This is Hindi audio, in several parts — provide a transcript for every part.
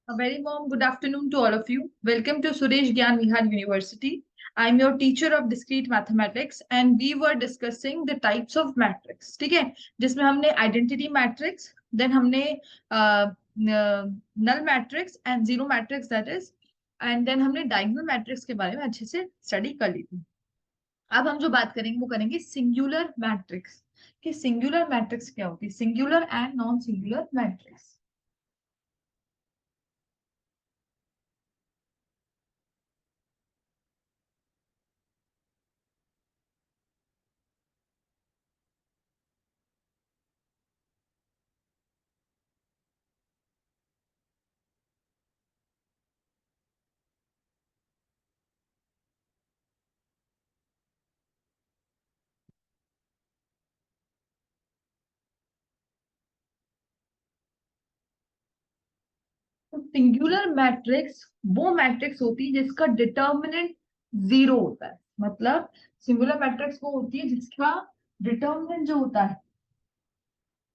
A very warm good afternoon to all of you. Welcome to Suresh Gyan Vihar University. I'm your teacher of discrete mathematics and we were discussing the types of matrix. ठीक है, जिसमें हमने identity matrix, then हमने null matrix and zero matrix that is, and then हमने diagonal matrix के बारे में अच्छे से स्टडी कर ली थी. अब हम जो बात करेंगे वो करेंगे सिंगुलर मैट्रिक्स कि सिंगुलर मैट्रिक्स क्या होती है, singular and non singular matrix. तो सिंगुलर मैट्रिक्स वो मैट्रिक्स होती है जिसका डिटर्मिनेंट जीरो होता है. मतलब सिंगुलर मैट्रिक्स वो होती है जिसका डिटर्मिनेंट जो होता है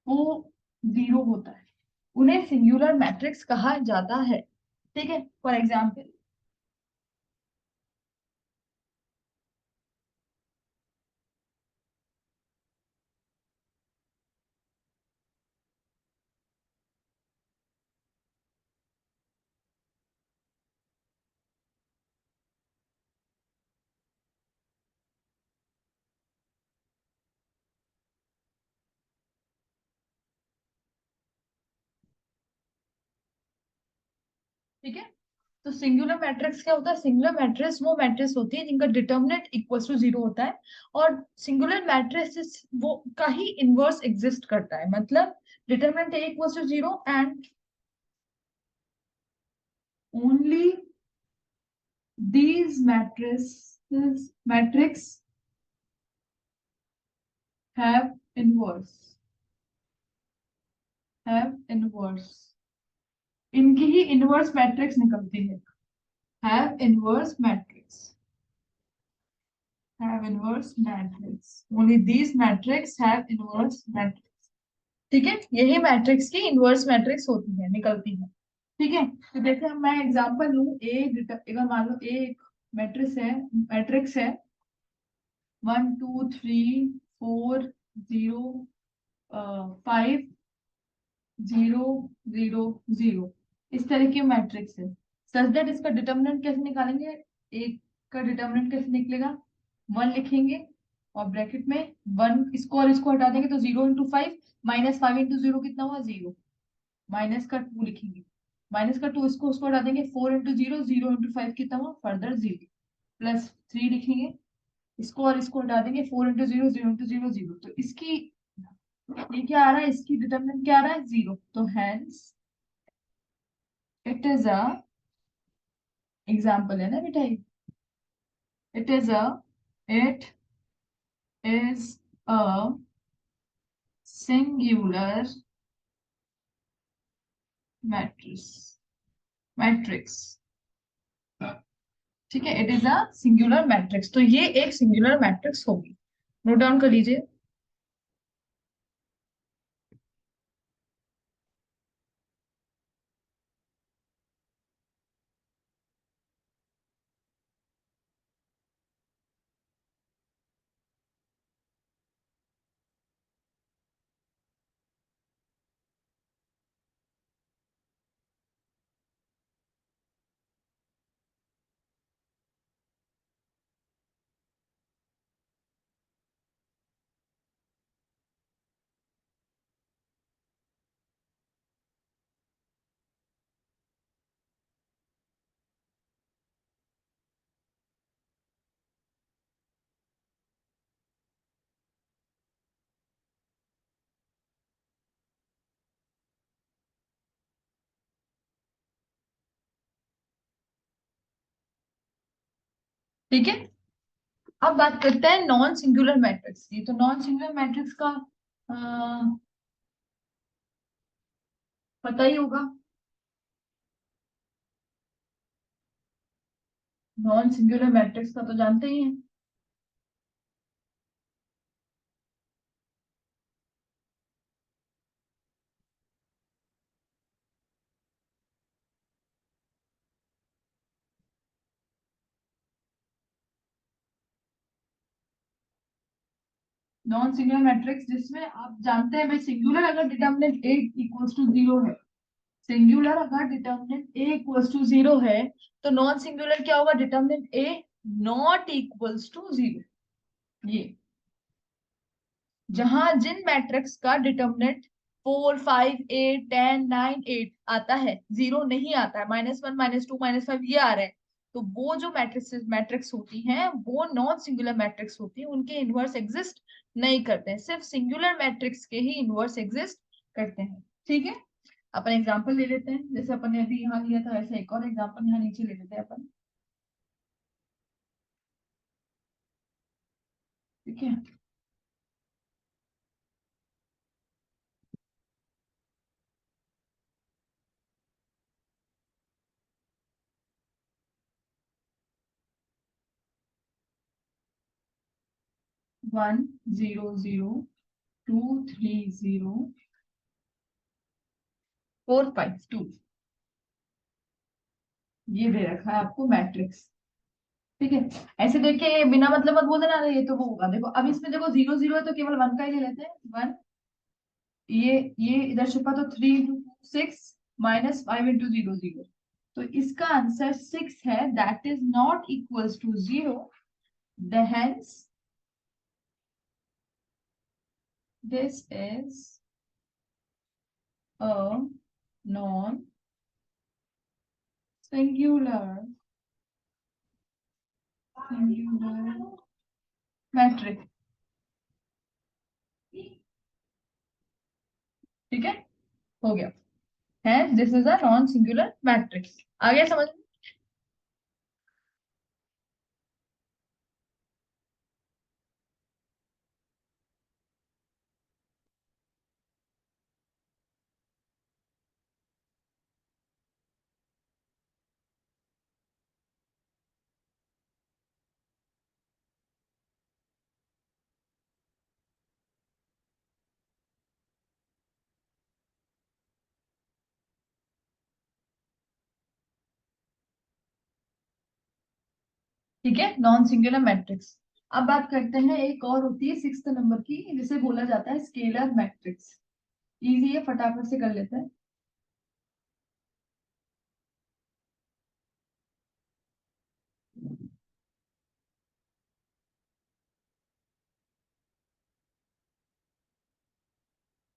वो जीरो होता है. उन्हें सिंगुलर मैट्रिक्स कहा जाता है. ठीक है, फॉर एग्जाम्पल ठीक है. तो सिंगुलर मैट्रिक्स क्या होता है, सिंगुलर मैट्रिक्स वो मैट्रिक्स होती है जिनका डिटर्मिनेंट इक्वल टू जीरो होता है और सिंगुलर मैट्रिक्स वो का ही इनवर्स एग्जिस्ट करता है. मतलब determinant A equal to zero and only these matrix have inverse इनकी ही इनवर्स मैट्रिक्स निकलती है. have inverse matrix only these matrix have inverse matrix. ठीक है, यही मैट्रिक्स की इनवर्स मैट्रिक्स होती है, निकलती है. ठीक है, तो देखो मैं एग्जांपल लूं. अगर मान लो ए एक मैट्रिक्स है 1 2 3 4 0 5 0 0 0 इस तरह की मैट्रिक्स है. सच दैट इसका डिटर्मिनेंट कैसे निकालेंगे, एक का डिटर्मिनेंट कैसे निकलेगा, 1 लिखेंगे और ब्रैकेट में 1 और इसको हटा देंगे तो 0 × 5 -5 × 0 कितना हुआ 0. माइनस का 2 लिखेंगे, माइनस का 2 इसको उसको हटा देंगे 4 × 0 0 × 5 कितना हुआ फर्दर 0. +3 लिखेंगे, इसको और इसको हटा देंगे 4 × 0 0 × 0 0. तो इसकी ये क्या आ रहा है, इसकी डिटरमिनेंट क्या आ रहा है 0. तो hence it is a example है ना बेटा, it is a it is a singular matrix matrix ठीक है, it is a singular matrix. तो ये एक सिंगुलर मैट्रिक्स होगी. नोट डाउन कर लीजिए. ठीक है, अब बात करते हैं नॉन सिंगुलर मैट्रिक्स की. तो नॉन सिंगुलर मैट्रिक्स का पता ही होगा. नॉन सिंगुलर मैट्रिक्स का तो जानते ही हैं. नॉन सिंगुलर मैट्रिक्स जिसमें आप जानते हैं भाई सिंगुलर अगर determinant A equals to zero है, सिंगुलर अगर determinant A equals to zero है तो नॉन सिंगुलर क्या होगा, determinant A not equals to zero. ये जहां जिन मैट्रिक्स का डिटर्मिनेंट 4 5 8 10 9 8 आता है, जीरो नहीं आता है, -1 -2 -5 ये आ रहा है, तो वो जो मैट्रिक्स मैट्रिक्स होती हैं वो नॉन सिंगुलर मैट्रिक्स होती है, उनके इनवर्स एग्जिस्ट नहीं करते हैं, सिर्फ सिंगुलर मैट्रिक्स के ही इनवर्स एग्जिस्ट करते हैं। ठीक है, अपन एग्जांपल ले लेते हैं, जैसे अपन ने अभी यहाँ लिया था वैसे एक और एग्जांपल यहाँ नीचे ले लेते हैं अपन। ठीक है, 1 0 0 2 3 0 4 5 2, ये दे रखा है आपको मैट्रिक्स। ठीक है, ऐसे देखिए बिना मतलब मत बोल देना अरे ये तो वो होगा, देखो अब इसमें देखो 0 0 है तो केवल वन का ही ले लेते हैं, वन। ये इधर छुपा तो 3 × 2 6 -5 × 0 0, तो इसका आंसर 6 है, that is not equals to zero, hence this is a non singular singular matrix. ठीक है, हो गया, है this is a non singular matrix. आ गया समझ में? ठीक है, नॉन सिंगुलर मैट्रिक्स। अब बात करते हैं एक और होती है 6th नंबर की, जिसे बोला जाता है स्केलर मैट्रिक्स। इजी है, फटाफट से कर लेते हैं।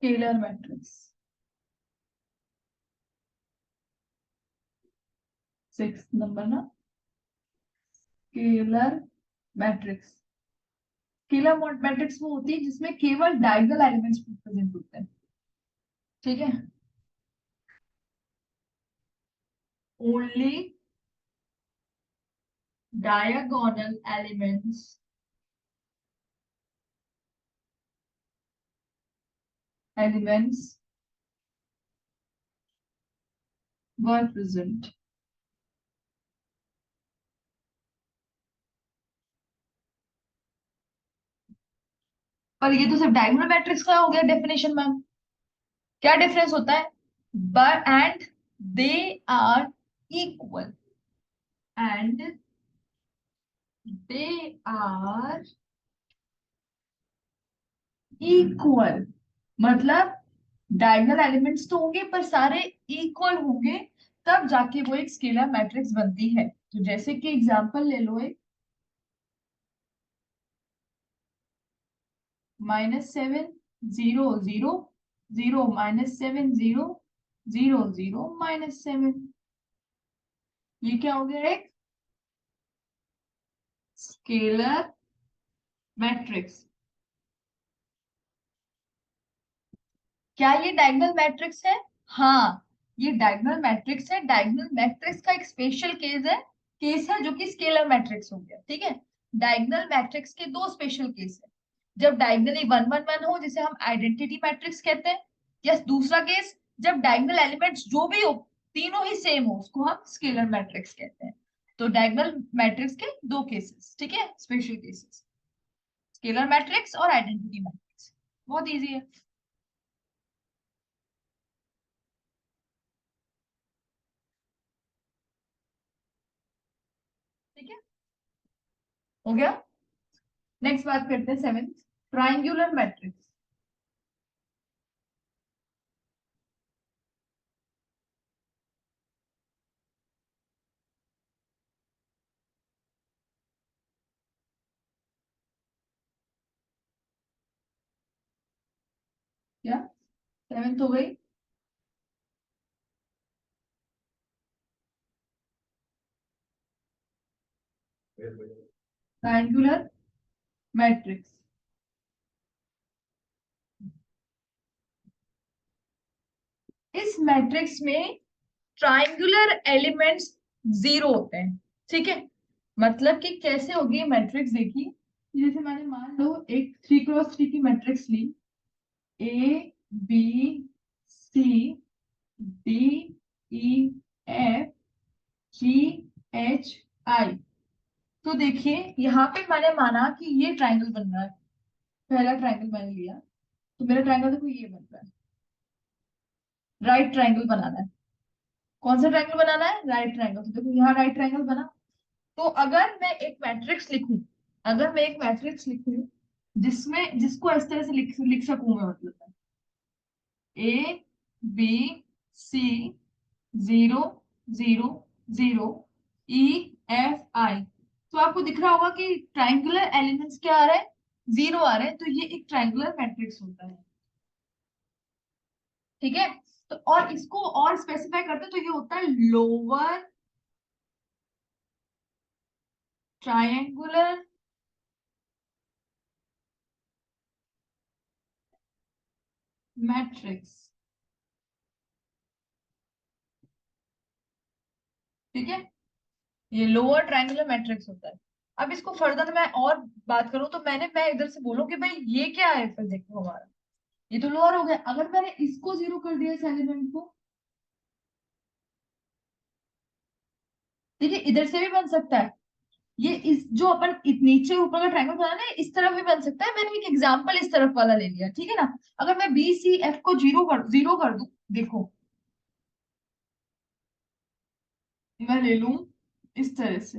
स्केलर मैट्रिक्स 6th नंबर ना, स्केलर मैट्रिक्स। स्केलर मैट्रिक्स वो होती है जिसमें केवल डायगोनल एलिमेंट्स प्रेजेंट होते हैं। ठीक है, only diagonal elements were present। पर ये तो सिर्फ डायगोनल मैट्रिक्स का हो गया डेफिनेशन मैम, क्या डिफरेंस होता है? But and they are equal, and they are equal, मतलब डायगोनल एलिमेंट्स तो होंगे पर सारे इक्वल होंगे, तब जाके वो एक स्केलर मैट्रिक्स बनती है। तो जैसे कि एग्जांपल ले लो, एक -7 0 0 0 -7 0 0 0 -7, ये क्या हो गया, एक स्केलर मैट्रिक्स। क्या ये डायगोनल मैट्रिक्स है? हाँ, ये डायगोनल मैट्रिक्स है। डायगोनल मैट्रिक्स का एक स्पेशल केस है जो कि स्केलर मैट्रिक्स हो गया। ठीक है, डायगोनल मैट्रिक्स के दो स्पेशल केस है, जब डायगोनली 1 1 1 हो जिसे हम आइडेंटिटी मैट्रिक्स कहते हैं, या दूसरा केस जब डायगोनल एलिमेंट्स जो भी हो तीनों ही सेम हो उसको हम स्केलर मैट्रिक्स कहते हैं। तो डायगोनल मैट्रिक्स के दो केसेस, ठीक है, स्पेशल केसेस, स्केलर मैट्रिक्स और आइडेंटिटी मैट्रिक्स। बहुत इजी है। ठीक है, हो गया। नेक्स्ट बात करते हैं 7th। Triangular matrix. क्या सेवेंथ हो गई? Triangular matrix. इस मैट्रिक्स में ट्राइंगुलर एलिमेंट्स जीरो होते हैं। ठीक है, मतलब कि कैसे होगी मैट्रिक्स देखिए, जैसे मैंने मान लो एक 3x3 की मैट्रिक्स ली, A B C D E F G H I. तो देखिए यहाँ पे मैंने माना कि ये ट्राइंगल बन रहा है, पहला ट्राइंगल मैंने लिया, तो मेरा ट्राइंगल देखो ये बन रहा है। राइट ट्राइंगल बनाना है। कौन सा ट्राइंगल बनाना है? Right triangle. तो देखो यहाँ राइट ट्राइंगल बना। तो अगर मैं एक मैट्रिक्स लिखूं, अगर मैं एक मैट्रिक्स लिखूं जिसमें जिसको इस तरह से लिख सकूं मैं, मतलब A B C zero zero zero E F I, तो आपको दिख रहा होगा कि ट्राइंगुलर एलिमेंट्स क्या आ रहे हैं? जीरो आ रहे हैं। तो ये एक ट्राइंगुलर मैट्रिक्स होता है। ठीक है, तो और इसको और स्पेसिफाई करते हैं तो ये होता है लोअर ट्रायंगुलर मैट्रिक्स। ठीक है, ये लोअर ट्रायंगुलर मैट्रिक्स होता है। अब इसको फर्दर मैं और बात करूं तो मैं इधर से बोलूं कि भाई ये क्या है, फिर देखो हमारा ये तो लोअर हो गया। अगर मैंने इसको जीरो कर दिया इस एलिमेंट को, देखिए इधर से भी बन सकता है। ये इस जो अपन नीचे ऊपर का ट्रायंगल बना ना, इस तरफ भी बन सकता है। मैंने एक एग्जांपल इस तरफ वाला ले लिया, ठीक है ना। अगर मैं बी सी एफ को जीरो कर दूं, देखो मैं ले लूं इस तरह से,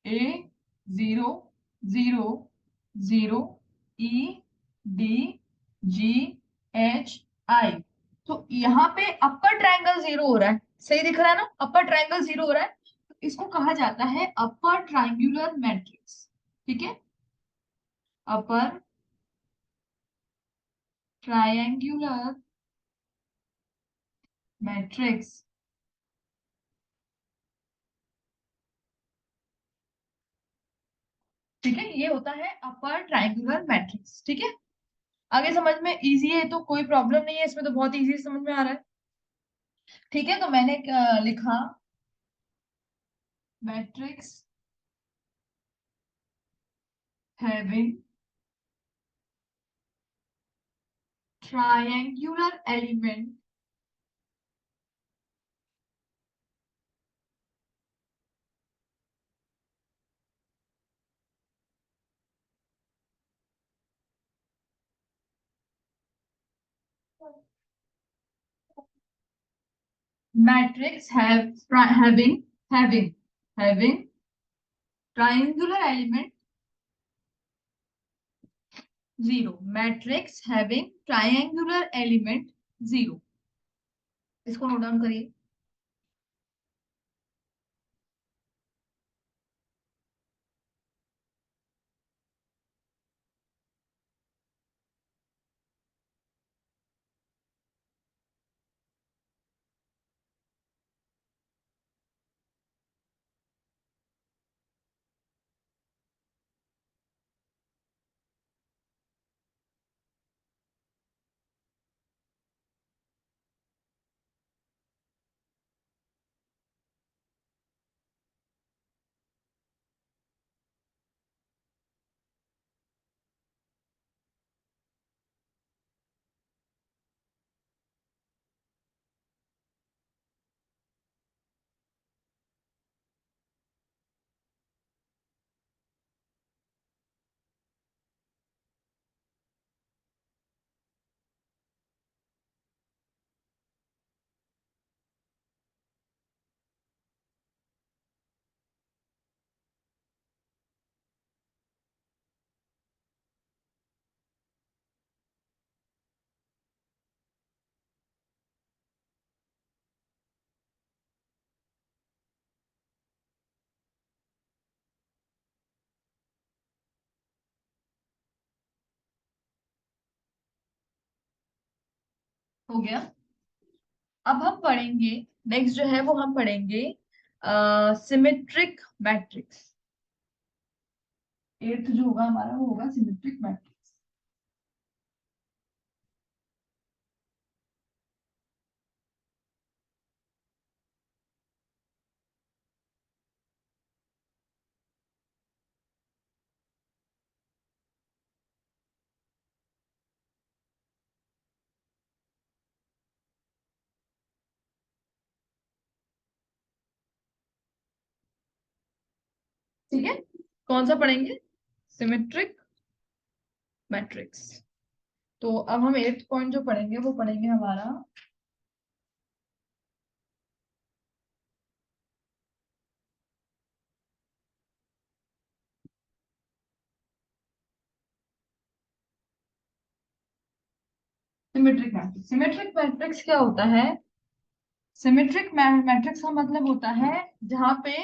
A zero zero zero E D G H I. तो यहाँ पे अपर ट्रायंगल जीरो हो रहा है, सही दिख रहा है ना, अपर ट्रायंगल जीरो हो रहा है। तो इसको कहा जाता है अपर ट्रायंगुलर मैट्रिक्स। ठीक है, अपर ट्रायंगुलर मैट्रिक्स। ठीक है, ये होता है अपर ट्रायंगुलर मैट्रिक्स। ठीक है, आगे समझ में इजी है तो कोई प्रॉब्लम नहीं है, इसमें तो बहुत इजी समझ में आ रहा है। ठीक है, तो मैंने लिखा matrix having triangular element matrix having triangular element zero, matrix having triangular element zero। इसको नोट डाउन करिए। हो गया। अब हम पढ़ेंगे, नेक्स्ट जो है वो हम पढ़ेंगे सिमेट्रिक मैट्रिक्स। एट्थ जो होगा हमारा वो होगा सिमेट्रिक मैट्रिक्स। ठीक है, कौन सा पढ़ेंगे? Symmetric matrix. तो अब हम एट्थ पॉइंट जो पढ़ेंगे वो पढ़ेंगे हमारा सिमेट्रिक मैट्रिक्स। सिमेट्रिक मैट्रिक्स क्या होता है? सिमेट्रिक मैट्रिक्स का मतलब होता है जहां पे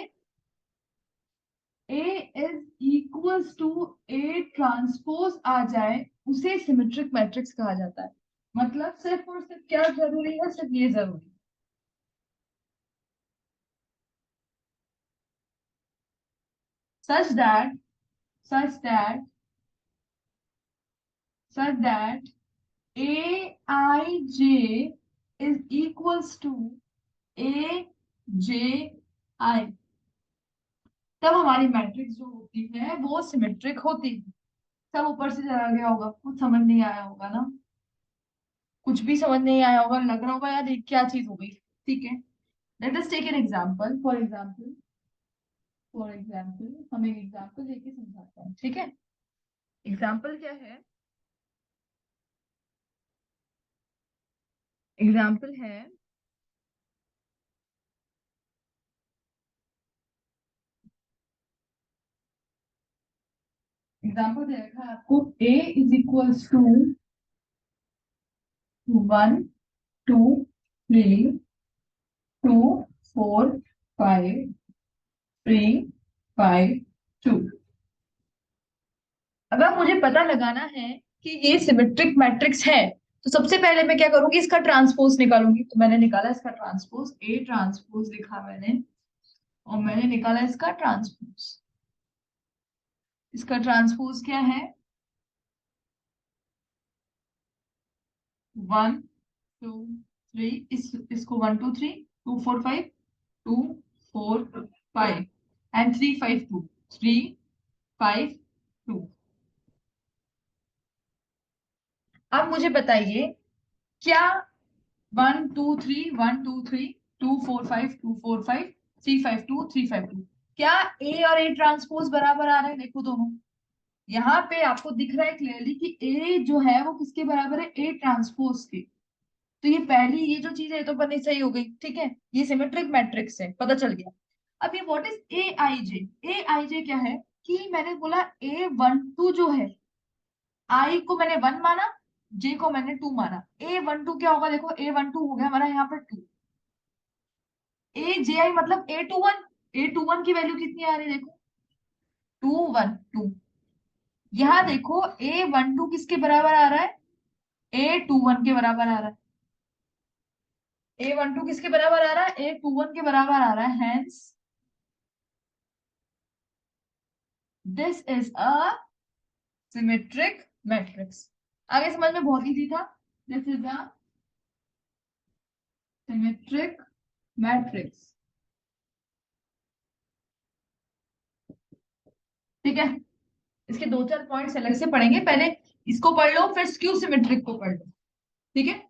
A is equals to A transpose आ जाए, उसे सिमेट्रिक मैट्रिक्स कहा जाता है। मतलब सिर्फ और सिर्फ क्या जरूरी है? सिर्फ ये जरूरी, such that such that such that A I J is equals to A J I, तब हमारी मैट्रिक्स जो होती है वो सिमेट्रिक होती है। सब ऊपर से चला गया होगा, कुछ समझ नहीं आया होगा ना? कुछ भी समझ नहीं आया होगा, लग रहा होगा यार ये क्या चीज हो गई। ठीक है, let us take an example. For example हम एक एग्जांपल लेके समझाते हैं, ठीक है? एग्जांपल क्या है? एग्जांपल है, एग्जांपल दे रखा है आपको, ए इज इक्वल्स टू 1 2 3 2 4 5 3 5 2। अगर मुझे पता लगाना है कि ये सिमेट्रिक मैट्रिक्स है, तो सबसे पहले मैं क्या करूंगी? इसका ट्रांसपोज निकालूंगी। तो मैंने निकाला इसका ट्रांसपोज, ए ट्रांसपोज लिखा मैंने, और मैंने निकाला इसका ट्रांसपोज। इसका ट्रांसपोज क्या है? 1 2 3, इसको 1 2 3 2 4 5, 2 4 5 एंड 3 5 2, 3 5 2। अब मुझे बताइए, क्या 1 2 3 1 2 3 2 4 5 2 4 5 3 5 2 3 5 2, क्या ए और ए ट्रांसपोज बराबर आ रहे हैं? देखो दोनों, यहाँ पे आपको दिख रहा है क्लियरली कि ए जो है वो किसके बराबर है? ए ट्रांसपोज के। तो ये पहली ये जो चीज है ये तो बननी सही हो गई, ठीक है? ये सिमेट्रिक मैट्रिक्स है, पता चल गया। अब ये what is a I J? A I जे क्या है? कि मैंने बोला A12 जो है, आई को मैंने 1 माना, जे को मैंने 2 माना। A12 क्या होगा? देखो A12 हो गया हमारा यहाँ पर 2। ए जे आई मतलब A21। A21 की वैल्यू कितनी आ रही है? देखो 2 1 2। यहाँ देखो A12 किसके बराबर आ रहा है? A21 के बराबर आ रहा है। A12 किसके बराबर आ रहा है? A21 के बराबर आ रहा है। Hence this is a symmetric matrix. आगे समझ में बहुत इजी था। This is a symmetric matrix. ठीक है, इसके दो चार पॉइंट्स अलग से पढ़ेंगे, पहले इसको पढ़ लो फिर स्क्यू सिमेट्रिक को पढ़ लो। ठीक है,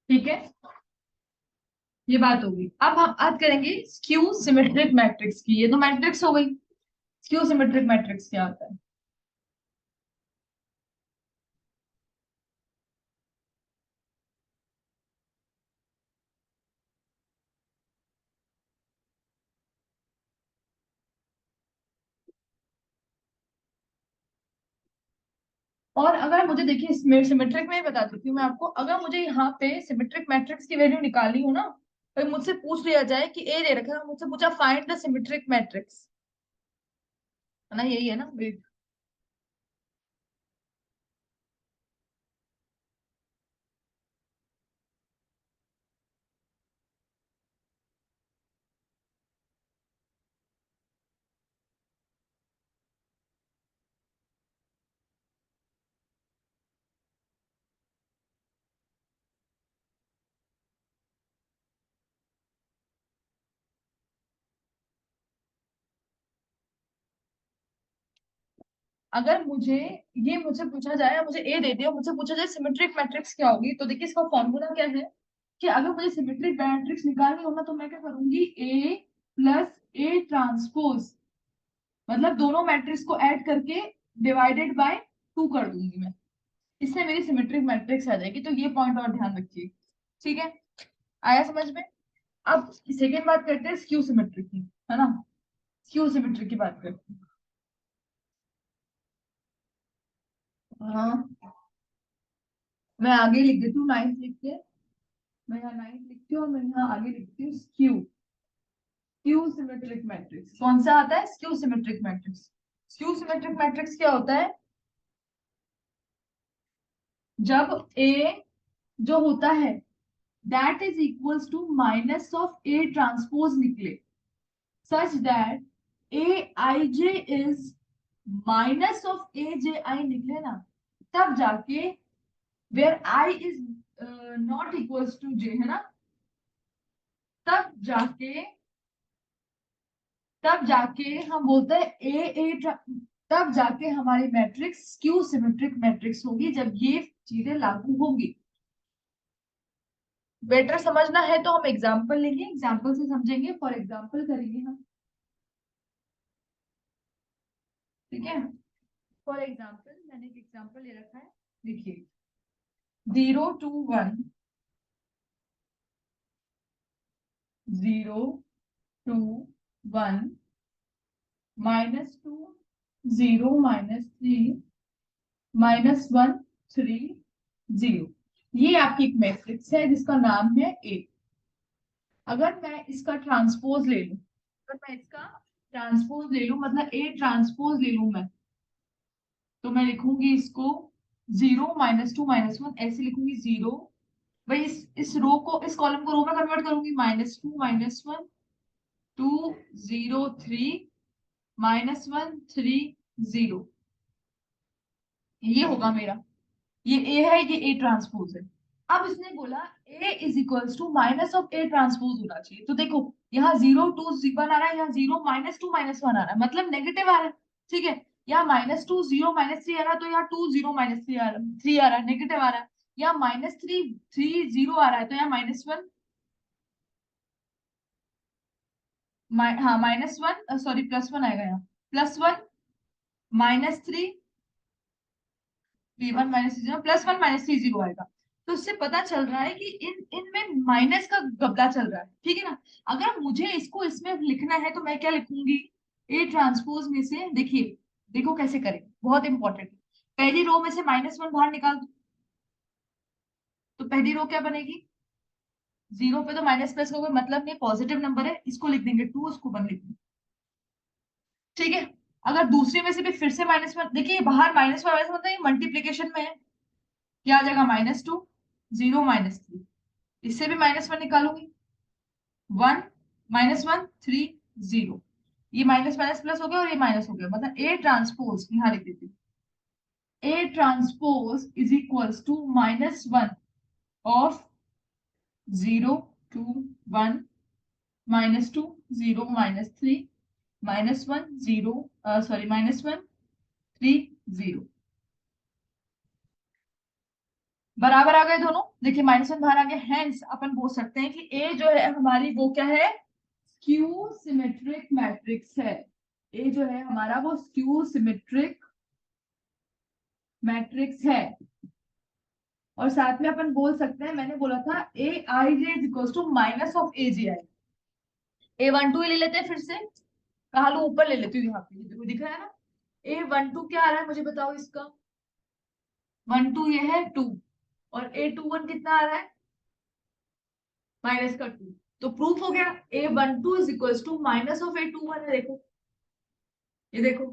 ठीक है। ये बात होगी। अब हम बात करेंगे स्क्यू सिमेट्रिक मैट्रिक्स की। ये तो मैट्रिक्स हो गई। स्क्यू सिमेट्रिक मैट्रिक्स क्या होता है? और अगर मुझे देखिए सिमेट्रिक में ही बता देती हूँ मैं आपको, अगर मुझे यहाँ पे सिमेट्रिक मैट्रिक्स की वैल्यू निकालनी हो ना, तो मुझसे पूछ लिया जाए कि ए दे रखा है, मुझसे पूछा फाइंड द सिमेट्रिक मैट्रिक्स, है ना, यही है ना। अगर मुझे ये मुझसे पूछा जाए, मुझे ए दे दिया, मुझसे पूछा जाए सिमेट्रिक मैट्रिक्स क्या होगी, तो देखिए इसका फॉर्मूला क्या है कि अगर मुझे सिमेट्रिक मैट्रिक्स निकालनी हो ना, तो मैं क्या करूंगी, ए प्लस ए ट्रांसपोज, मतलब दोनों मैट्रिक्स को ऐड करके डिवाइडेड बाय टू कर दूंगी मैं। इससे मेरी सिमेट्रिक मैट्रिक्स आ जाएगी। तो ये पॉइंट और ध्यान रखिए। ठीक है, आया समझ में? अब सेकेंड बात करते हैं स्क्यू सिमेट्रिक की, है ना। स्क्यू सिमेट्रिक की बात करते हैं। हाँ, मैं आगे लिख देती हूँ, नाइन्थ लिख के। मैं यहाँ नाइन्थ लिखती हूँ और मैं यहाँ आगे लिखती हूँ स्क्यू। स्क्यू सिमेट्रिक मैट्रिक्स कौन सा आता है? Skew symmetric matrix. Skew symmetric matrix क्या होता है? जब ए जो होता है that is equals to minus of A transpose निकले, such that A I J is minus of A J I निकले ना, तब जाके where I is not equals to J, है ना, तब जाके तब जाके हम बोलते हैं ए ए, तब जाके हमारी मैट्रिक्स स्क्यू सिमेट्रिक मैट्रिक्स होगी, जब ये चीजें लागू होगी। बेटर समझना है तो हम एग्जाम्पल लेंगे, एग्जाम्पल से समझेंगे, फॉर एग्जाम्पल करेंगे हम। ठीक है, फॉर एग्जाम्पल मैंने एक एग्जाम्पल ले रखा है, देखिए 0 to 1, 0 to 1, -2, 0, -3, -1, 3, 0। ये आपकी एक मैट्रिक्स है जिसका नाम है ए। अगर मैं इसका ट्रांसपोज ले लूं, अगर मैं इसका ट्रांसपोज ले लूं, मतलब ए ट्रांसपोज ले लूं मैं, तो मैं लिखूंगी इसको 0, -2, -1, ऐसे लिखूंगी। 0, भाई इस रो को, इस कॉलम को रो में कन्वर्ट करूंगी, -2, -1, 2, 0, 3, -1, 3, 0। ये होगा मेरा, ये ए है, ये ए ट्रांसपोज है। अब इसने बोला A is equals to minus of A transpose होना चाहिए, तो देखो यहाँ 0, 2, 1 आ रहा है, यहाँ 0, -2, -1 आ रहा है, मतलब नेगेटिव आ रहा है। ठीक है, यहाँ -2, 0, -3 आ रहा है, तो यहाँ 2, 0, -3 आ रहा है, 3 आ रहा है, नेगेटिव आ रहा है। यहाँ -3, 3, 0 आ रहा है, तो यहाँ -1, हाँ -1, सॉरी +1 आएगा यहाँ, +1, -3, 3, 1, -3, 0, +1, -3, 0 आएगा। तो इससे पता चल रहा है कि इन इनमें माइनस का गबला चल रहा है। ठीक है ना। अगर मुझे इसको इसमें लिखना है तो मैं क्या लिखूंगी, ए ट्रांसपोज में से, देखिए देखो कैसे करें, बहुत इंपॉर्टेंट। पहली रो में से -1 बाहर निकाल दो, तो पहली रो क्या बनेगी, 0 पे तो माइनस प्लस का कोई मतलब नहीं, पॉजिटिव नंबर है, इसको लिख देंगे 2, उसको 1 लिख देंगे। ठीक है, अगर दूसरे में से भी फिर से -1, देखिए बाहर -1 मतलब ये मल्टीप्लीकेशन में है, क्या आ जाएगा, -2, 0, -3, इससे भी -1 निकालूंगी, 1, -1, 3, 0। ये माइनस माइनस प्लस हो गया और ये माइनस हो गया, मतलब ए ट्रांसपोज यहाँ लिख देती हूँ, A transpose is equals to -1 ऑफ 0, 2, 1, -2, 0, -3, -1, 0, सॉरी, -1, 3, 0। 0 बराबर आ गए दोनों, देखिए -1 बाहर आ गया, हेंस अपन बोल सकते हैं कि ए जो है हमारी वो क्या है, स्क्यू सिमेट्रिक मैट्रिक्स है। ए जो है हमारा वो स्क्यू सिमेट्रिक मैट्रिक्स है। और साथ में अपन बोल सकते हैं, मैंने बोला था A I J is equal to minus of A J I. A12 ही ले लेते हैं फिर से, कहा लो ऊपर ले लेती हूँ, यहाँ पे देखो दिख रहा है ना। A12 क्या आ रहा है मुझे बताओ इसका, 12 ये है 2, और A21 कितना आ रहा है, -2। तो प्रूफ हो गया, A12 is equal to minus of A21 है, देखो ये देखो।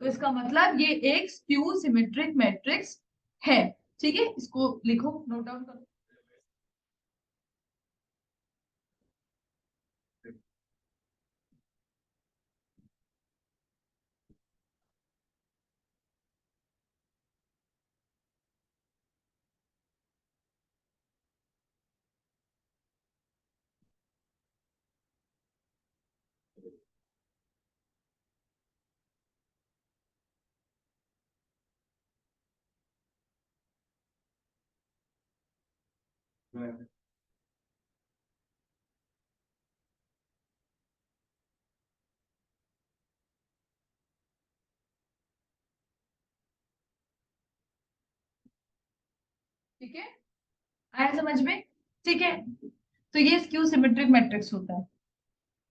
तो इसका मतलब ये एक स्क्यू सिमेट्रिक मैट्रिक्स है। ठीक है, इसको लिखो, नोट डाउन करो। ठीक है, आया समझ में। ठीक है, तो ये स्क्यू सिमेट्रिक मैट्रिक्स होता है,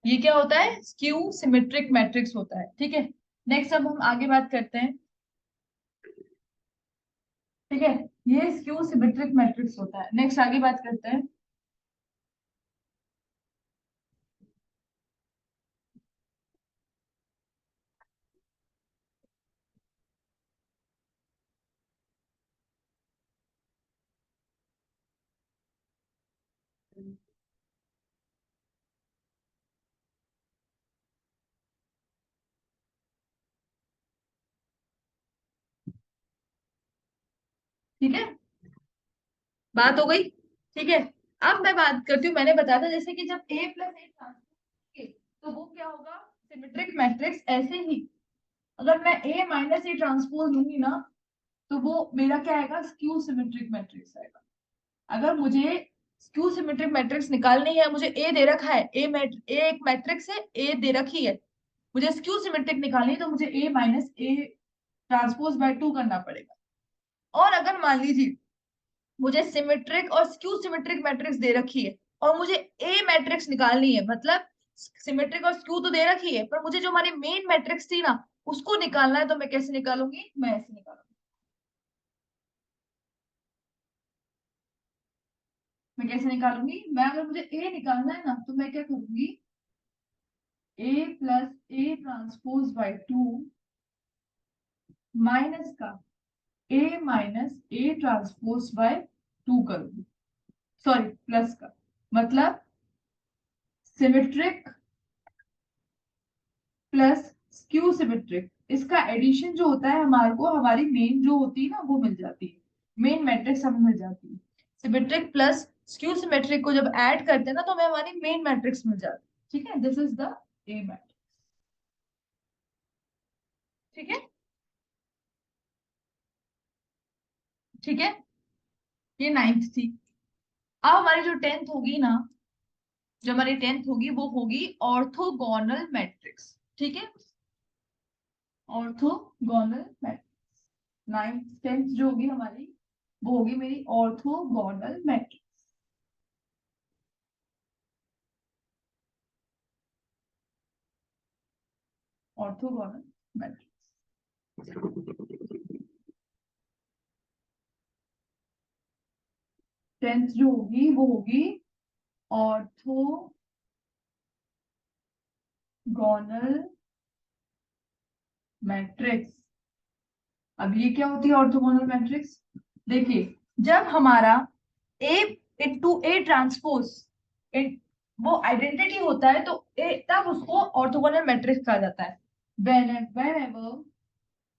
ये क्या होता है, स्क्यू सिमेट्रिक मैट्रिक्स होता है। ठीक है, नेक्स्ट अब हम आगे बात करते हैं। ठीक है, ये स्क्यू सिमेट्रिक मैट्रिक्स होता है, नेक्स्ट आगे बात करते हैं। ठीक है, बात हो गई। ठीक है, अब मैं बात करती हूँ, मैंने बताया था जैसे कि जब a प्लस ए ट्रांसपोज, तो वो क्या होगा, सिमेट्रिक मैट्रिक्स। ऐसे ही अगर मैं a माइनस ए ट्रांसपोज लूंगी ना, तो वो मेरा क्या आएगा, स्क्यू सिमेट्रिक मैट्रिक्स आएगा। अगर मुझे स्क्यू सिमेट्रिक मैट्रिक्स निकालनी है, मुझे ए दे रखा है, ए एक मैट्रिक्स है, ए दे रखी है, मुझे स्क्यू सिमेट्रिक निकालनी है, तो मुझे ए माइनस ए ट्रांसपोज बाय 2 करना पड़ेगा। और अगर मान लीजिए मुझे सिमेट्रिक और स्क्यू सिमेट्रिक मैट्रिक्स दे रखी है, और मुझे ए मैट्रिक्स निकालनी है, मतलब सिमेट्रिक और स्क्यू तो दे रखी है, पर मुझे जो हमारी मेन मैट्रिक्स थी ना, उसको निकालना है, तो मैं कैसे निकालूंगी, मैं ऐसे निकालूंगी। मैं कैसे निकालूंगी, मैं अगर मुझे ए निकालना है ना, तो मैं क्या करूंगी, A plus A transpose by 2 minus का A minus A transpose by 2 करूंगी, सॉरी प्लस का, मतलब सिमेट्रिक प्लस स्क्यू सिमेट्रिक, इसका एडिशन जो होता है हमारे को, हमारी मेन जो होती है ना वो मिल जाती है, मेन मैट्रिक्स हमें मिल जाती है। सिमेट्रिक प्लस स्क्यू सिमेट्रिक को जब ऐड करते हैं ना, तो हमें हमारी मेन मैट्रिक्स मिल जाती है। ठीक है, this is the A matrix. ठीक है, ठीक है, ये 9th थी। अब हमारी जो 10th होगी ना, जो हमारी 10th होगी वो होगी ऑर्थोगोनल मैट्रिक्स। ठीक है, ऑर्थोगोनल मैट्रिक्स, 9th 10th जो होगी हमारी, वो होगी मेरी orthogonal matrix. Orthogonal matrix, 10th जो होगी वो होगी ऑर्थोगोनल मैट्रिक्स। अब ये क्या होती है ऑर्थोगोनल मैट्रिक्स, देखिए जब हमारा ए इंटू ए ट्रांसपोज वो आइडेंटिटी होता है, तो ए तब उसको ऑर्थोगोनल मैट्रिक्स कहा जाता है। whenever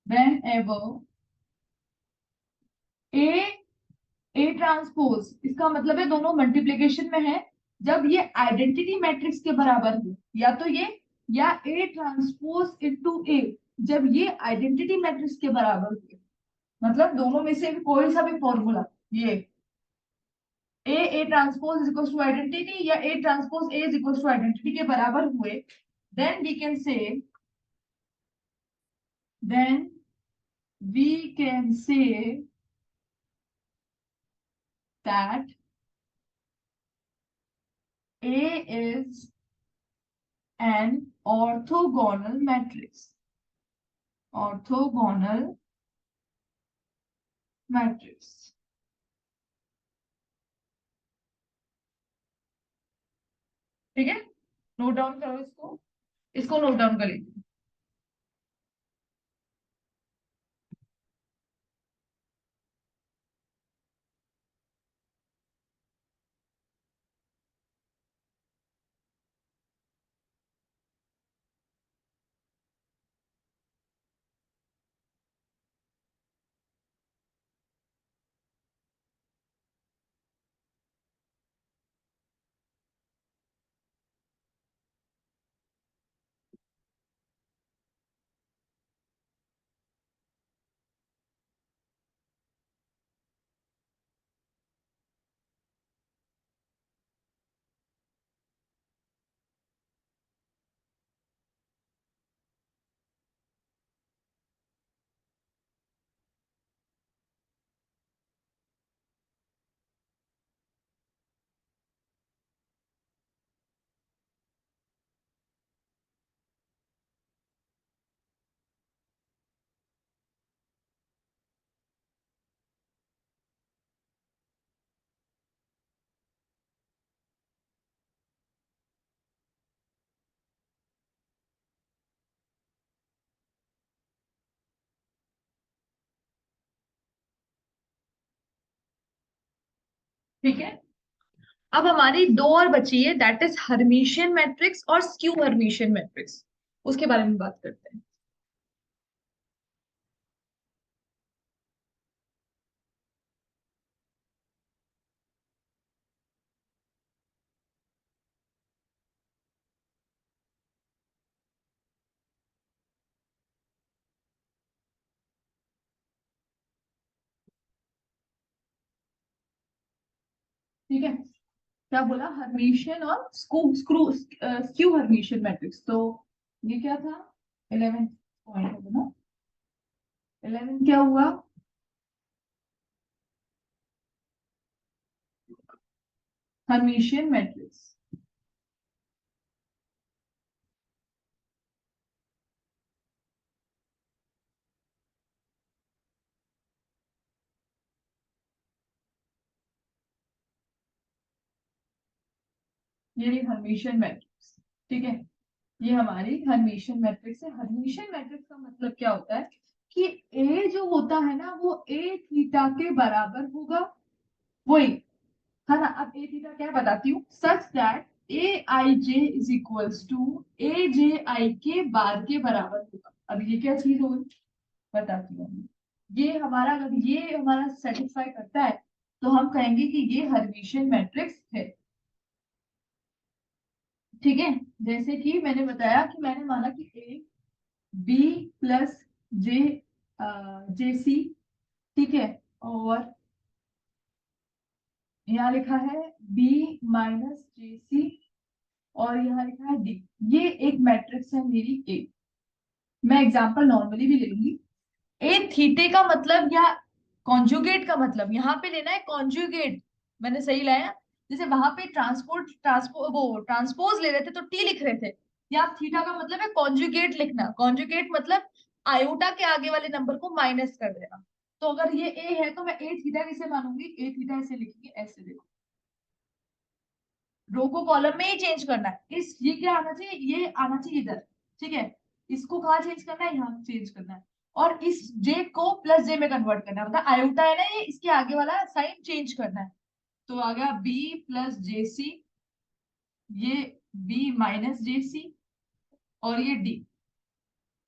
whenever A A transpose, इसका मतलब है दोनों मल्टीप्लीकेशन में है, जब ये आइडेंटिटी मैट्रिक्स के बराबर हो, या तो ये, या ए ट्रांसपोज इनटू ए, जब ये आइडेंटिटी मैट्रिक्स के बराबर हो, मतलब दोनों में से कोई सा भी फॉर्मूला, ये A transpose is equal to identity या A transpose A is equal to identity के बराबर हुए, then we can say, then we can say that A is an orthogonal matrix. Orthogonal matrix. ठीक है, नोट डाउन करो इसको, इसको नोट डाउन कर लीजिए। ठीक है, अब हमारी दो और बची है, दैट इज हर्मिशियन मैट्रिक्स और स्क्यू हर्मिशियन मैट्रिक्स। उसके बारे में बात करते हैं। ठीक है, क्या बोला, हर्मिशियन और स्क्यू हर्मिशियन मैट्रिक्स। तो ये क्या था, 11th पॉइंट है ना, 11 क्या हुआ, हर्मिशियन मैट्रिक्स। ये हर्मिशियन मैट्रिक्स, ठीक है, ये हमारी हर्मिशियन मैट्रिक्स है। हर्मिशियन मैट्रिक्स का मतलब क्या होता है कि ए जो होता है ना वो ए थीटा के बराबर होगा, वही है ना। अब ए थीटा क्या है बताती हूँ, such that A I J is equals to A J I के बार के बराबर होगा। अब ये क्या चीज होगी बताती हूँ। ये हमारा, अगर ये हमारा सेटिस्फाई करता है तो हम कहेंगे कि ये हर्मिशियन मैट्रिक्स है। ठीक है, जैसे कि मैंने बताया कि मैंने माना कि ए बी प्लस जे जे सी, ठीक है, और यहाँ लिखा है बी माइनस जे सी, और यहाँ लिखा है डी। ये एक मैट्रिक्स है मेरी ए। मैं एग्जांपल नॉर्मली भी ले लूंगी। ए थीटे का मतलब या कॉन्जुगेट का मतलब यहाँ पे लेना है कॉन्जुगेट, मैंने सही लाया। जैसे वहां पे ट्रांसपोज ले रहे थे तो टी लिख रहे थे, या थीटा का मतलब है कॉन्जुगेट लिखना। कॉन्जुगेट मतलब आयोटा के आगे वाले नंबर को माइनस कर देना। तो अगर ये ए है तो मैं ए थीटा किसे मानूंगी, ए थीटा ऐसे लिखेंगे, ऐसे देखो, रो को कॉलम में ही चेंज करना है। इस ये क्या आना चाहिए, ये आना चाहिए इधर, ठीक है। इसको कहाँ चेंज करना है, यहाँ चेंज करना है। और इस जे को प्लस जे में कन्वर्ट करना है, मतलब आयोटा है ना ये, इसके आगे वाला साइन चेंज करना है। तो आ गया बी प्लस जे सी, ये बी माइनस जे सी, और ये डी।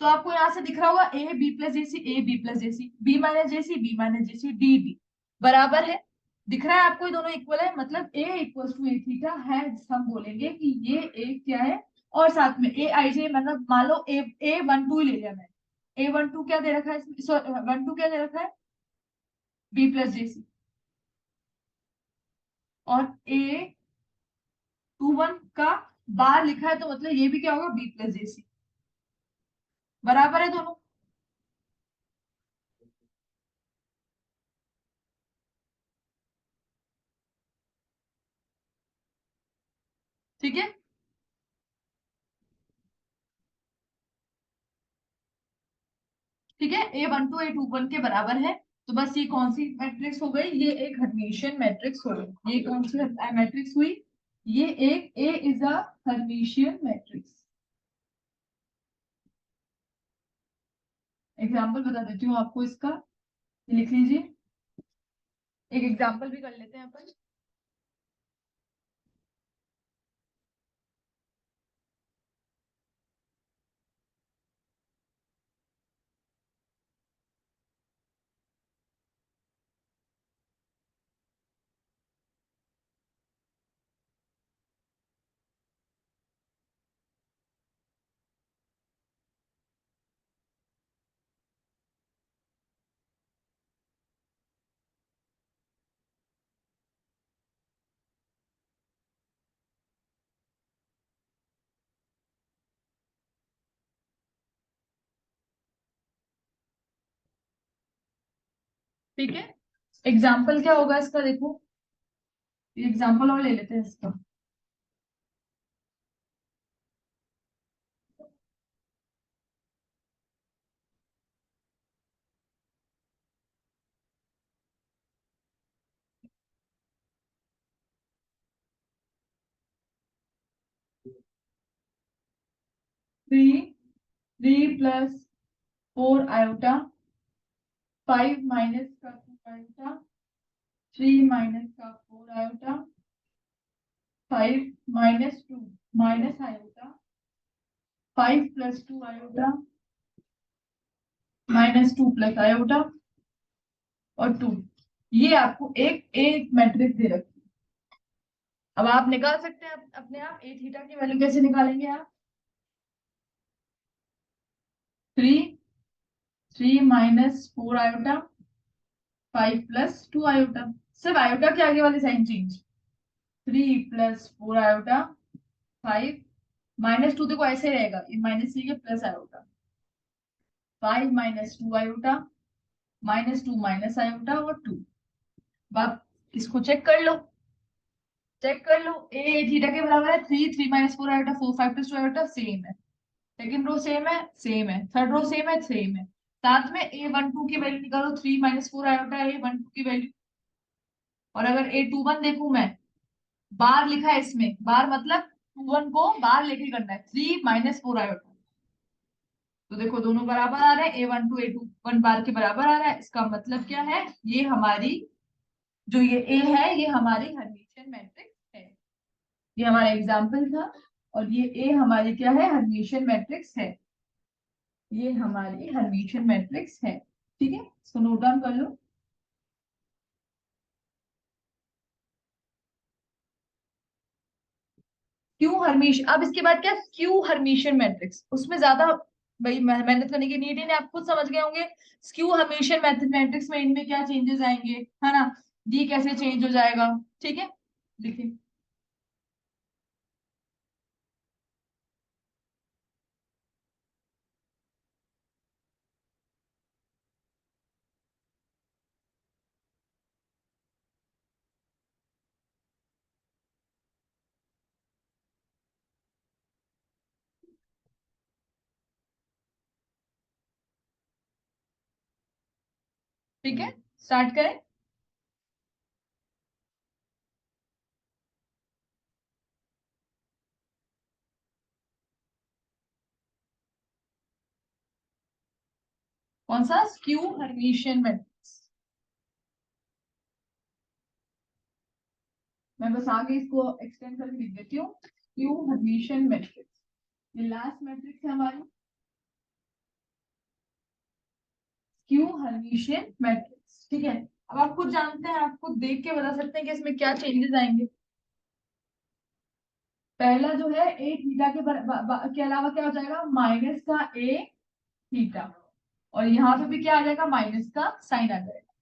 तो आपको यहाँ से दिख रहा होगा A B plus J C, A B plus J C, B minus J C, B minus J C, D D बराबर है। दिख रहा है आपको, ये दोनों इक्वल है, मतलब ए इक्वल टू ए थीटा है। हम बोलेंगे कि ये ए क्या है, और साथ में ए आई जे, मतलब मान लो ए वन टू ही ले लिया मैंने। ए वन टू क्या दे रखा है इसमें, वन टू क्या दे रखा है, बी प्लस जे सी, और A21 का बार लिखा है, तो मतलब ये भी क्या होगा, B+JC। बराबर है दोनों। ठीक है, ठीक है, A12 A21 के बराबर है। तो बस ये कौन सी मैट्रिक्स हो गई, ये एक हर्मिशियन मैट्रिक्स हो गई। ये कौन सी मैट्रिक्स हुई, ये एक A is a Hermitian matrix. Example बता देती हूँ आपको इसका, लिख लीजिए। एक एग्जाम्पल भी कर लेते हैं अपन। ठीक है, एग्जाम्पल क्या होगा इसका, देखो एग्जाम्पल और ले लेते हैं इसका। 3 3 + 4 i, 5 - 2 i, 3 - 4 i, 5 - 2 - i, 5 + 2 i, -2 + i और 2। ये आपको एक एक मैट्रिक्स दे रखी है। अब आप निकाल सकते हैं अपने आप, ए थीटा की वैल्यू कैसे निकालेंगे आप, 3 3 - 4 i, 5 + 2 i, सिर्फ आयोटा के आगे वाले साइन चेंज। 3 + 4 i, 5 - 2 देखो ऐसे रहेगा, ये -3 के प्लस आयोटा, 5 - 2 i, -2 - i और 2। आप इसको चेक कर लो, ए थीटा के बराबर है 3 3 - 4 i, 4 5 + 2 i, सेम है। सेकंड रो सेम है, सेम है। थर्ड रो सेम है, सेम है। साथ में A12 की वैल्यू निकालो, 3 - 4 i, A12 की वैल्यू। और अगर A21 देखूं मैं, बार लिखा है इसमें, बार मतलब 21 को बार लेके करना है, 3 - 4 i। तो देखो दोनों बराबर आ रहे हैं, A12 A21 बार के बराबर आ रहा है। इसका मतलब क्या है, ये हमारी जो ये A है, ये हमारी हर्मिशियन मैट्रिक्स है। ये हमारा एग्जाम्पल था। और ये A हमारी क्या है, हर्मिशियन मैट्रिक्स है। ये हमारी हर्मिशियन मैट्रिक्स है। ठीक है, इसको नोट डाउन कर लो। क्यू हर्मिश, अब इसके बाद क्या, क्यू हर्मिशियन मैट्रिक्स, उसमें ज्यादा भाई मेहनत करने की नीड ही नहीं, आप खुद समझ गए होंगे। क्यू हर्मिशियन मैट्रिक्स में इनमें क्या चेंजेस आएंगे, है ना, डी कैसे चेंज हो जाएगा। ठीक है, देखिए। ठीक है, स्टार्ट करें। कौन सा, क्यू हर्मिशियन मैट्रिक्स। मैं बस आगे इसको एक्सटेंड करके लिख देती हूँ, क्यू हर्मिशियन मैट्रिक्स। ये लास्ट मैट्रिक्स है हमारी, क्यू हर्मिशियन मैट्रिक्स। ठीक है, अब आप खुद जानते हैं, आप खुद देख के बता सकते हैं कि इसमें क्या चेंजेस आएंगे। पहला जो है ए थीटा के अलावा क्या हो जाएगा, माइनस का ए थीटा। और यहाँ पे भी क्या आ जाएगा, माइनस का साइन आ जाएगा।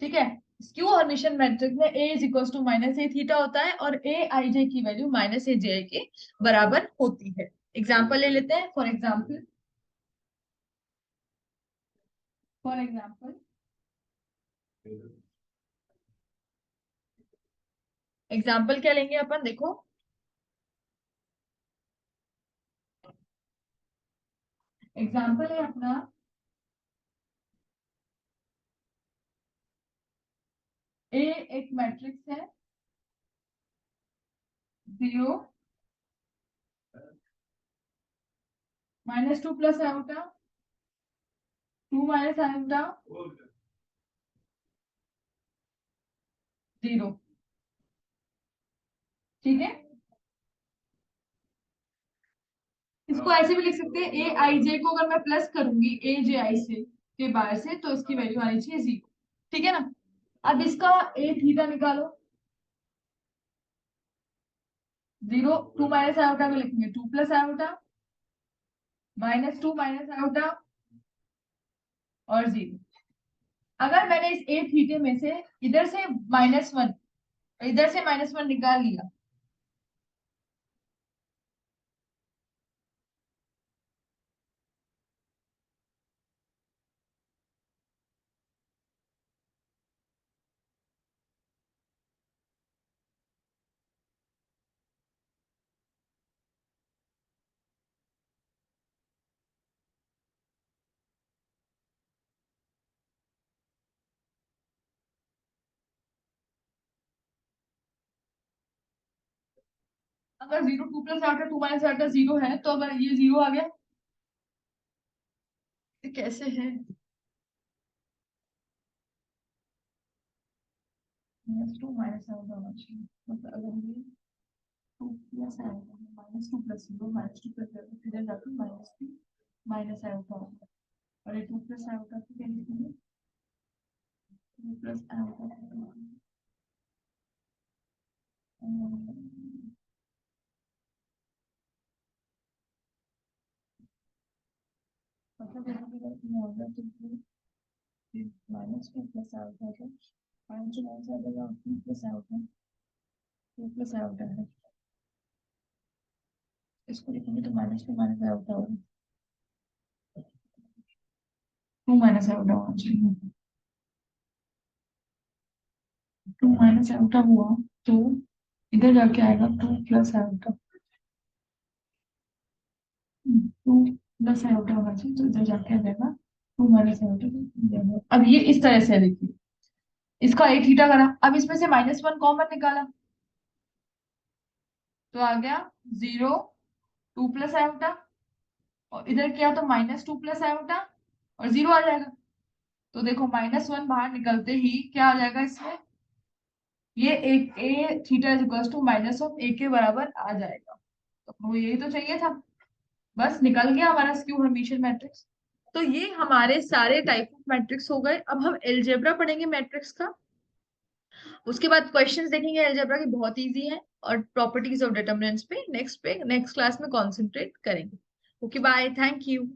ठीक है, स्क्यू हर्मिशियन मैट्रिक्स में A is equal to minus A theta होता है और ए आई जे की वैल्यू माइनस ए जे के बराबर होती है। एग्जाम्पल ले लेते हैं। फॉर एग्जाम्पल एग्जाम्पल क्या लेंगे अपन, देखो। एग्जाम्पल है अपना ए एक मैट्रिक्स है 0 -2 प्लस आयोटा 2 माइनस आयोटा 0। ठीक है, इसको ऐसे भी लिख सकते हैं, ए आई जे को अगर मैं प्लस करूंगी ए जे आई से के बाहर से तो इसकी वैल्यू आनी चाहिए 0। ठीक है ना। अब इसका ए थीटा निकालो। 0 2 माइनस आयोटा को लिखेंगे 2 प्लस आयोटा -2 माइनस आयोटा और 0। अगर मैंने इस ए थीटे में से इधर से -1 इधर से -1 निकाल लिया, अगर 0 2 प्लस आयोटा 2 माइनस आयोटा 0 है तो अगर ये 0 आ गया तो कैसे है? -2 माइनस आयोटा होना चाहिए, मतलब अगर ये 2 प्लस आयोटा -2 प्लस 0 -2 प्लस इधर जाकर -2 माइनस आयोटा होगा और ये 2 प्लस आयोटा को क्या लिखेंगे 2 प्लस आयोटा मतलब यहाँ पे अगर होगा तो -2 प्लस आयोटा है, माइनस माइनस आ जाएगा 2 प्लस आयोटा 2 प्लस आयोटा है, इसको लिखेंगे तो -2 माइनस आयोटा होगा 2 माइनस आयोटा होना चाहिए। 2 माइनस आयोटा हुआ तो इधर जाके आएगा 2 प्लस आयोटा 2 प्लस आयोटा होना चाहिए तो इधर जाके आ जाएगा 2 माइनस आयोटा। अब ये इस तरह से देखिए, इसका ए थीटा करा, अब इसमें से -1 कॉमन निकाला तो आ गया 0 2 प्लस आयोटा और इधर किया तो -2 प्लस आयोटा और 0 आ जाएगा। तो देखो -1 बाहर निकलते ही क्या आ जाएगा इसमें, ये एक ए थीटा इज इक्वल टू -1 ए के बराबर आ जाएगा। तो वो यही तो चाहिए था, बस निकल गया हमारा स्क्यू हर्मिशियन मैट्रिक्स। तो ये हमारे सारे टाइप ऑफ मैट्रिक्स हो गए। अब हम एलजेब्रा पढ़ेंगे मैट्रिक्स का, उसके बाद क्वेश्चंस देखेंगे एलजेब्रा की, बहुत इजी है। और प्रॉपर्टीज ऑफ डिटरमिनेंट्स पे नेक्स्ट क्लास में कॉन्सेंट्रेट करेंगे। Okay bye, thank you.